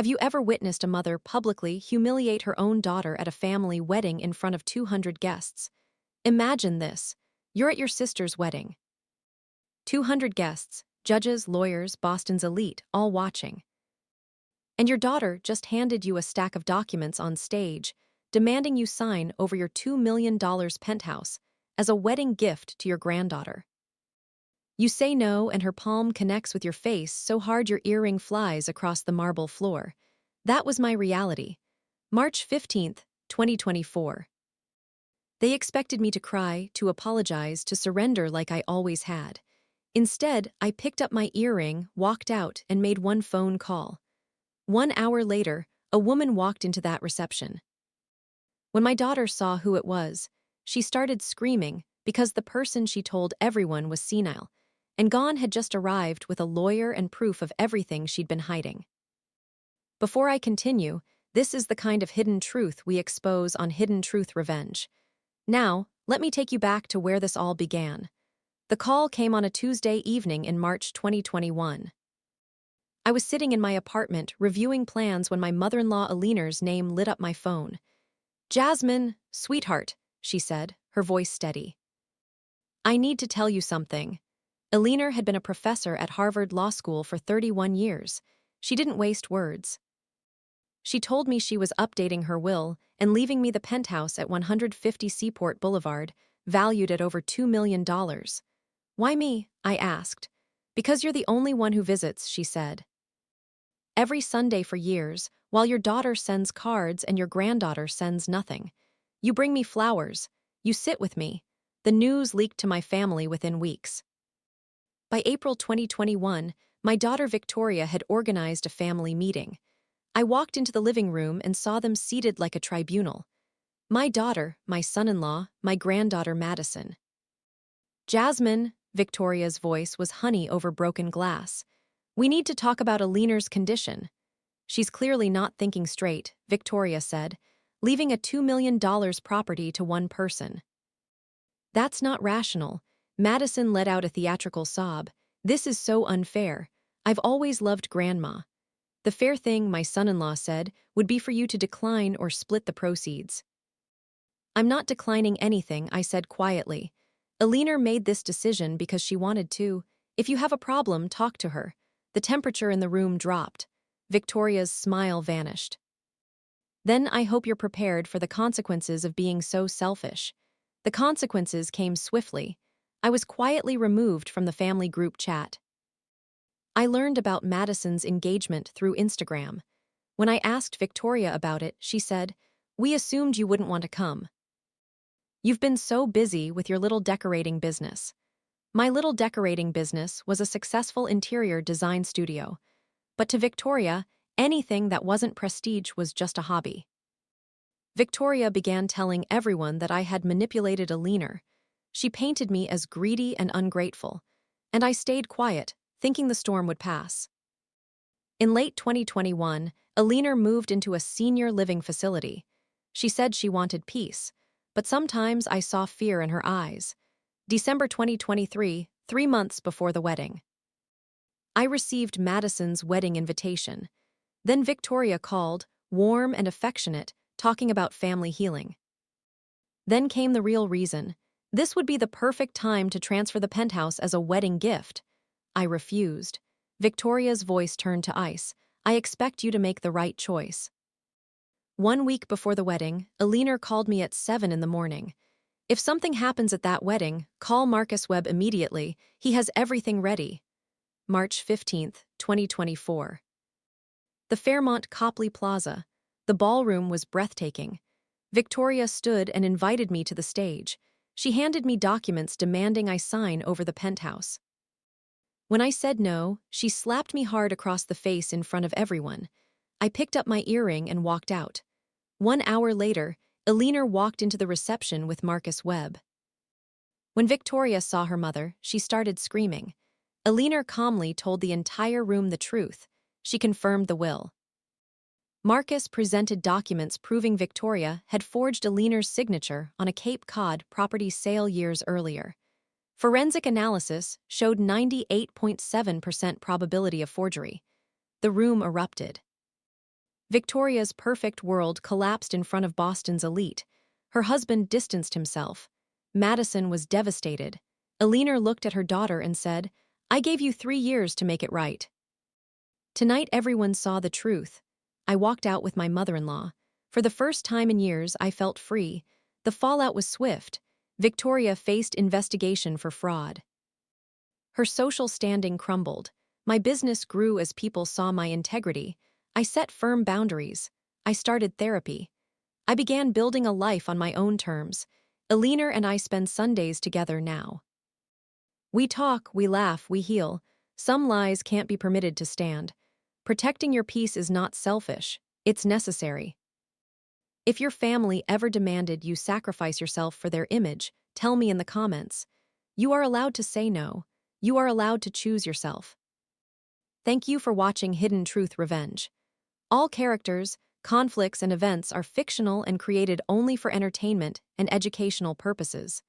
Have you ever witnessed a mother publicly humiliate her own daughter at a family wedding in front of 200 guests? Imagine this. You're at your sister's wedding. 200 guests, judges, lawyers, Boston's elite, all watching. And your daughter just handed you a stack of documents on stage, demanding you sign over your $2 million penthouse as a wedding gift to your granddaughter. You say no, and her palm connects with your face so hard your earring flies across the marble floor. That was my reality. March 15th, 2024. They expected me to cry, to apologize, to surrender like I always had. Instead, I picked up my earring, walked out, and made one phone call. 1 hour later, a woman walked into that reception. When my daughter saw who it was, she started screaming because the person she told everyone was senile, and Gone had just arrived with a lawyer and proof of everything she'd been hiding. Before I continue, this is the kind of hidden truth we expose on Hidden Truth Revenge. Now, let me take you back to where this all began. The call came on a Tuesday evening in March 2021. I was sitting in my apartment reviewing plans when my mother-in-law Aliner's name lit up my phone. "Jasmine, sweetheart," she said, her voice steady. "I need to tell you something." Aliner had been a professor at Harvard Law School for 31 years. She didn't waste words. She told me she was updating her will and leaving me the penthouse at 150 Seaport Boulevard, valued at over $2 million. "Why me?" I asked. "Because you're the only one who visits," she said. "Every Sunday for years, while your daughter sends cards and your granddaughter sends nothing. You bring me flowers. You sit with me." The news leaked to my family within weeks. By April 2021, my daughter Victoria had organized a family meeting. I walked into the living room and saw them seated like a tribunal. My daughter, my son-in-law, my granddaughter Madison. "Jasmine," Victoria's voice was honey over broken glass. "We need to talk about Aliner's condition." "She's clearly not thinking straight," Victoria said, "leaving a $2 million property to one person." "That's not rational." Madison let out a theatrical sob. "This is so unfair. I've always loved Grandma." "The fair thing," my son-in-law said, "would be for you to decline or split the proceeds." "I'm not declining anything," I said quietly. "Aliner made this decision because she wanted to. If you have a problem, talk to her." The temperature in the room dropped. Victoria's smile vanished. "Then I hope you're prepared for the consequences of being so selfish." The consequences came swiftly. I was quietly removed from the family group chat. I learned about Madison's engagement through Instagram. When I asked Victoria about it, she said, "We assumed you wouldn't want to come. You've been so busy with your little decorating business." My little decorating business was a successful interior design studio. But to Victoria, anything that wasn't prestige was just a hobby. Victoria began telling everyone that I had manipulated Aliner. She painted me as greedy and ungrateful, and I stayed quiet, thinking the storm would pass. In late 2021, Aliner moved into a senior living facility. She said she wanted peace, but sometimes I saw fear in her eyes. December 2023, 3 months before the wedding. I received Madison's wedding invitation. Then Victoria called, warm and affectionate, talking about family healing. Then came the real reason. This would be the perfect time to transfer the penthouse as a wedding gift. I refused. Victoria's voice turned to ice. "I expect you to make the right choice." 1 week before the wedding, Aliner called me at 7 in the morning. "If something happens at that wedding, call Marcus Webb immediately. He has everything ready." March 15th, 2024. The Fairmont Copley Plaza. The ballroom was breathtaking. Victoria stood and invited me to the stage. She handed me documents demanding I sign over the penthouse. When I said no, she slapped me hard across the face in front of everyone. I picked up my earring and walked out. 1 hour later, Aliner walked into the reception with Marcus Webb. When Victoria saw her mother, she started screaming. Aliner calmly told the entire room the truth. She confirmed the will. Marcus presented documents proving Victoria had forged Aliner's signature on a Cape Cod property sale years earlier. Forensic analysis showed 98.7% probability of forgery. The room erupted. Victoria's perfect world collapsed in front of Boston's elite. Her husband distanced himself. Madison was devastated. Eleanor looked at her daughter and said, "I gave you 3 years to make it right." Tonight everyone saw the truth. I walked out with my mother-in-law. For the first time in years, I felt free. The fallout was swift. Victoria faced investigation for fraud. Her social standing crumbled. My business grew as people saw my integrity. I set firm boundaries. I started therapy. I began building a life on my own terms. Eleanor and I spend Sundays together now. We talk, we laugh, we heal. Some lies can't be permitted to stand. Protecting your peace is not selfish, it's necessary. If your family ever demanded you sacrifice yourself for their image, tell me in the comments. You are allowed to say no. You are allowed to choose yourself. Thank you for watching Hidden Truth Revenge. All characters, conflicts, and events are fictional and created only for entertainment and educational purposes.